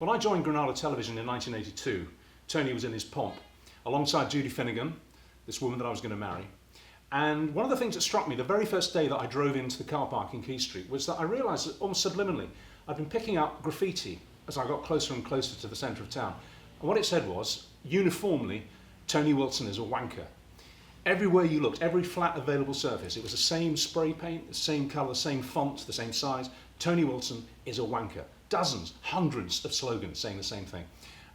When I joined Granada Television in 1982, Tony was in his pomp, alongside Judy Finnegan, this woman that I was going to marry. And one of the things that struck me the very first day that I drove into the car park in Key Street was that I realised that almost subliminally I'd been picking up graffiti as I got closer and closer to the centre of town. And what it said was, uniformly, Tony Wilson is a wanker. Everywhere you looked, every flat available surface, it was the same spray paint, the same colour, same font, the same size. Tony Wilson is a wanker. Dozens, hundreds of slogans saying the same thing.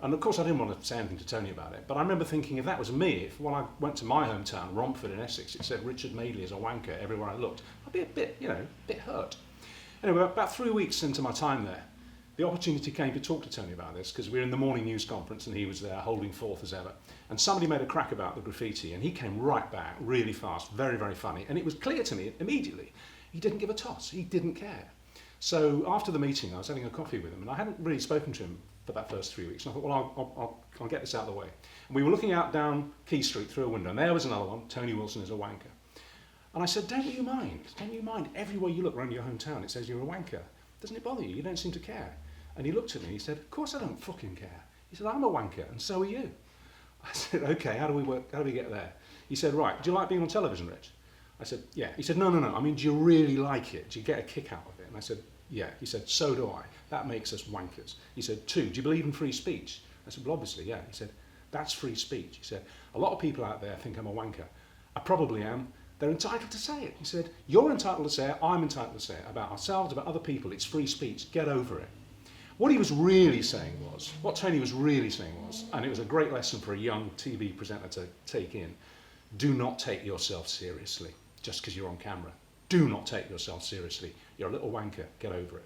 And of course I didn't want to say anything to Tony about it, but I remember thinking if that was me, if when I went to my hometown, Romford in Essex, it said Richard Madeley is a wanker everywhere I looked, I'd be a bit, a bit hurt. Anyway, about 3 weeks into my time there, the opportunity came to talk to Tony about this because we were in the morning news conference and he was there holding forth as ever. And somebody made a crack about the graffiti and he came right back really fast, very, very funny. And it was clear to me immediately, he didn't give a toss, he didn't care. So after the meeting, I was having a coffee with him and I hadn't really spoken to him for that first 3 weeks. And I thought, well, I'll get this out of the way. And we were looking out down Key Street through a window and there was another one, Tony Wilson is a wanker. And I said, don't you mind, everywhere you look around your hometown, it says you're a wanker. Doesn't it bother you? You don't seem to care. And he looked at me and he said, of course I don't fucking care. He said, I'm a wanker and so are you. I said, okay, how do we get there? He said, right, do you like being on television, Rich? I said, yeah. He said, no, I mean, do you really like it? Do you get a kick out of it? And I said, yeah. He said, so do I. That makes us wankers. He said, two, do you believe in free speech? I said, well, obviously, yeah. He said, that's free speech. He said, a lot of people out there think I'm a wanker. I probably am. They're entitled to say it. He said, you're entitled to say it, I'm entitled to say it about ourselves, about other people. It's free speech. Get over it. What he was really saying was, what Tony was really saying was, and it was a great lesson for a young TV presenter to take in, do not take yourself seriously just because you're on camera. Do not take yourself seriously. You're a little wanker. Get over it.